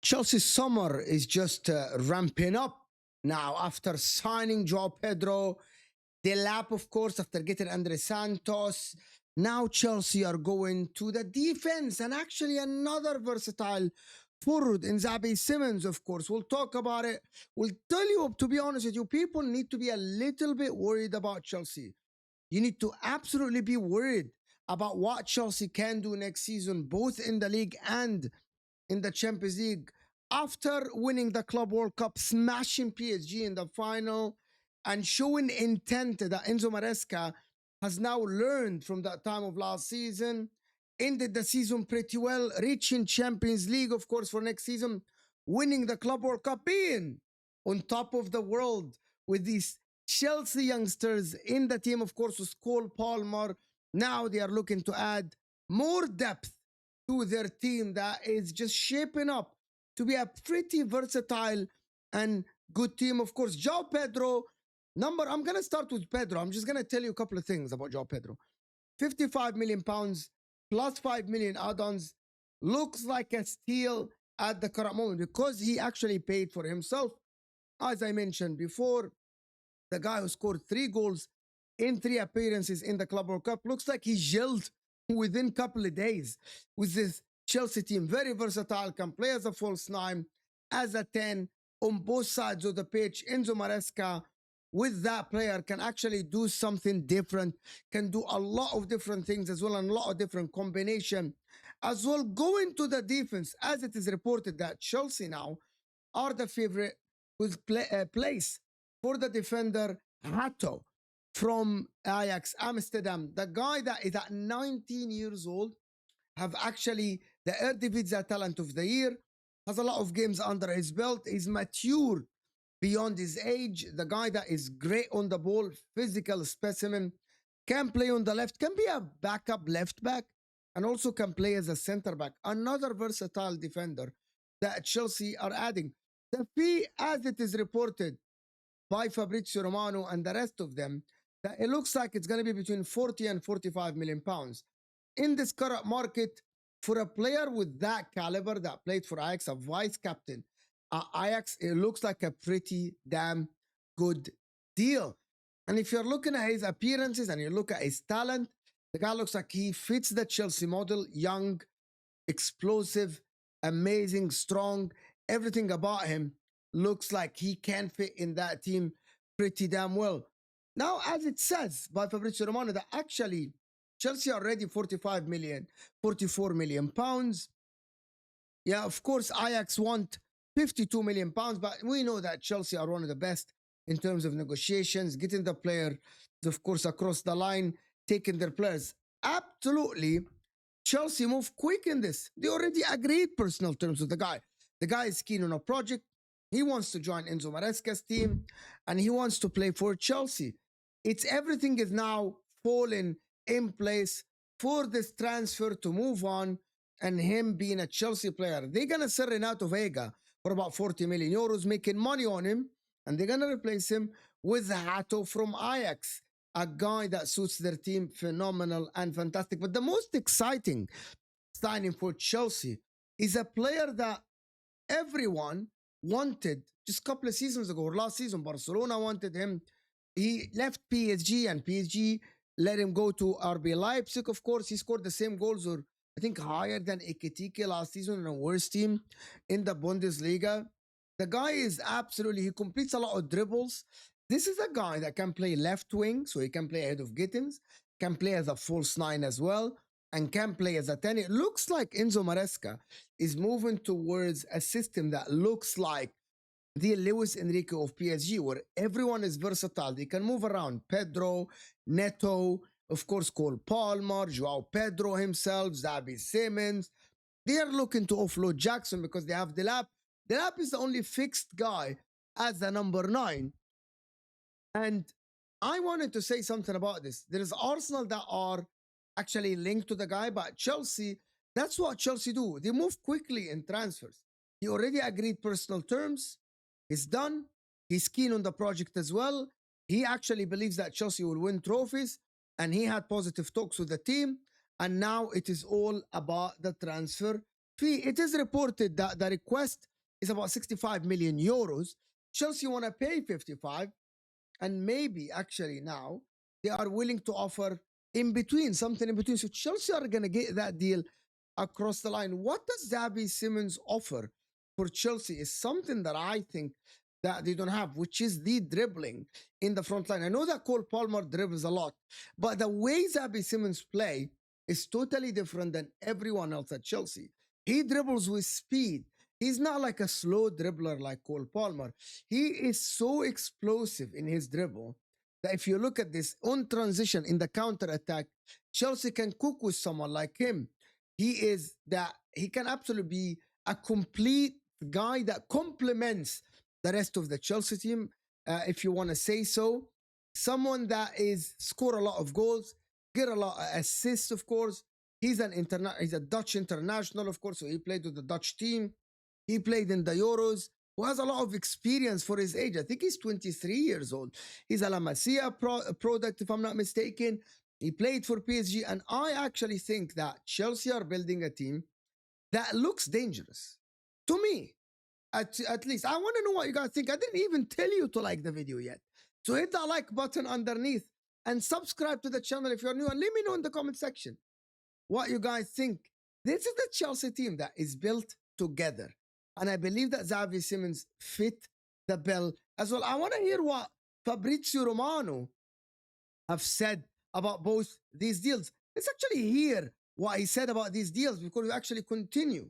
Chelsea summer is just ramping up now after signing Joao Pedro. The lap, of course, after getting Andre Santos. Now Chelsea are going to the defense and actually another versatile forward in Xavi Simons, of course. We'll talk about it. We'll tell you, to be honest with you, people need to be a little bit worried about Chelsea. You need to absolutely be worried about what Chelsea can do next season, both in the league and in the Champions League. After winning the Club World Cup, smashing PSG in the final, and showing intent that Enzo Maresca has now learned from that time of last season, ended the season pretty well, reaching Champions League, of course, for next season, winning the Club World Cup, being on top of the world with these Chelsea youngsters in the team, of course, with Cole Palmer. Now they are looking to add more depth to their team that is just shaping up to be a pretty versatile and good team. Of course, Joao Pedro, I'm going to start with Pedro. I'm just going to tell you a couple of things about Joao Pedro. 55 million pounds plus 5 million add-ons looks like a steal at the current moment because he actually paid for himself. As I mentioned before, the guy who scored 3 goals in 3 appearances in the Club World Cup looks like he gelled within a couple of days with this Chelsea team. Very versatile, can play as a false 9, as a 10 on both sides of the pitch. Enzo Maresca, with that player, can actually do something different, can do a lot of different things as well, and a lot of different combination as well. Going to the defense, as it is reported that Chelsea now are the favorite with place for the defender Hato from Ajax Amsterdam. The guy that is at 19 years old, have actually the Eredivisie Talent of the Year, has a lot of games under his belt, is mature beyond his age. The guy that is great on the ball, physical specimen, can play on the left, can be a backup left back, and also can play as a center back. Another versatile defender that Chelsea are adding. The fee, as it is reported by Fabrizio Romano and the rest of them, that it looks like it's going to be between 40 and 45 million pounds. In this current market, for a player with that caliber that played for Ajax, a vice captain at Ajax, it looks like a pretty damn good deal. And if you're looking at his appearances and you look at his talent, the guy looks like he fits the Chelsea model. Young, explosive, amazing, strong. Everything about him looks like he can fit in that team pretty damn well. Now, as it says by Fabrizio Romano, that actually Chelsea are already 44 million pounds. Yeah, of course, Ajax want 52 million pounds, but we know that Chelsea are one of the best in terms of negotiations, getting the player, of course, across the line, taking their players. Absolutely, Chelsea move quick in this. They already agreed personal terms with the guy. The guy is keen on a project. He wants to join Enzo Maresca's team, and he wants to play for Chelsea. Everything is now falling in place for this transfer to move on, and him being a Chelsea player. They're going to sell Renato Vega for about 40 million euros, making money on him, and they're going to replace him with Hato from Ajax, a guy that suits their team phenomenal and fantastic. But the most exciting signing for Chelsea is a player that everyone wanted just a couple of seasons ago, or last season. Barcelona wanted him. He left PSG, and PSG let him go to RB Leipzig. Of course, he scored the same goals, or I think higher than Ekitike last season, in a worse team in the Bundesliga. The guy is absolutely, he completes a lot of dribbles. This is a guy that can play left wing, so he can play ahead of Gittins, can play as a false 9 as well, and can play as a 10. It looks like Enzo Maresca is moving towards a system that looks like the Luis Enrique of PSG, where everyone is versatile. They can move around. Pedro, Neto, of course, Cole Palmer, Joao Pedro himself, Xavi Simons. They are looking to offload Jackson because they have Delap. Delap is the only fixed guy as the number 9. And I wanted to say something about this. There is Arsenal that are actually linked to the guy, but Chelsea, that's what Chelsea do. They move quickly in transfers. He already agreed personal terms. He's done. He's keen on the project as well. He actually believes that Chelsea will win trophies, and he had positive talks with the team. And now it is all about the transfer fee. It is reported that the request is about 65 million euros. Chelsea want to pay 55, and maybe actually now they are willing to offer in between, something in between. So Chelsea are going to get that deal across the line. What does Xavi Simons offer for Chelsea is something that I think that they don't have, which is the dribbling in the front line. I know that Cole Palmer dribbles a lot, but the way Xavi Simons play is totally different than everyone else at Chelsea. He dribbles with speed. He's not like a slow dribbler like Cole Palmer. He is so explosive in his dribble that if you look at this on transition in the counter attack, Chelsea can cook with someone like him. He can absolutely be a complete guy that complements the rest of the Chelsea team, if you want to say so. Someone that is score a lot of goals, get a lot of assists, of course. He's a Dutch international, of course, so he played with the Dutch team. He played in the Euros, who has a lot of experience for his age. I think he's 23 years old. He's a La Masia product, if I'm not mistaken. He played for PSG, and I actually think that Chelsea are building a team that looks dangerous. To me, at least. I want to know what you guys think. I didn't even tell you to like the video yet. So hit that like button underneath and subscribe to the channel if you're new, and let me know in the comment section what you guys think. This is the Chelsea team that is built together, and I believe that Xavi Simons fit the bill as well. I want to hear what Fabrizio Romano have said about both these deals. Let's actually hear what he said about these deals before we actually continue.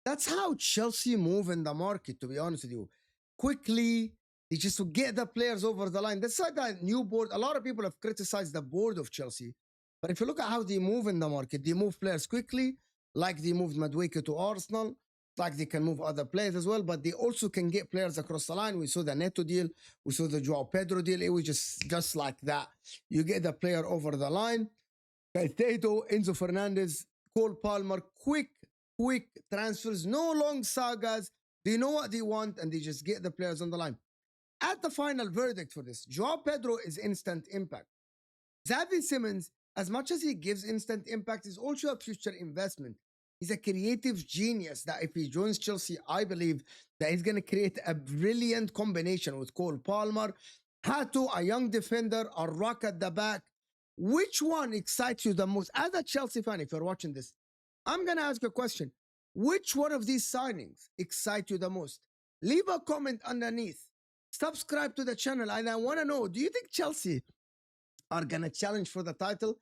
That's how Chelsea move in the market, to be honest with you. Quickly, they just to get the players over the line. That's like that new board. A lot of people have criticized the board of Chelsea. But if you look at how they move in the market, they move players quickly, like they moved Madueke to Arsenal, like they can move other players as well, but they also can get players across the line. We saw the Neto deal, we saw the Joao Pedro deal. It was just like that. You get the player over the line. Caicedo, Enzo Fernandez, Cole Palmer, quick transfers, no long sagas. They know what they want and they just get the players on the line. At the final verdict for this, Joao Pedro is instant impact. Xavi Simons, as much as he gives instant impact, is also a future investment. He's a creative genius that if he joins Chelsea, I believe that he's going to create a brilliant combination with Cole Palmer. Hato, a young defender, a rock at the back. Which one excites you the most? As a Chelsea fan, if you're watching this, I'm going to ask you a question. Which one of these signings excite you the most? Leave a comment underneath. Subscribe to the channel. And I want to know, do you think Chelsea are going to challenge for the title?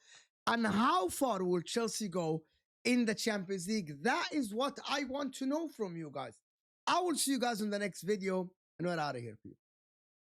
And how far will Chelsea go in the Champions League? That is what I want to know from you guys. I will see you guys in the next video. And we're out of here, people.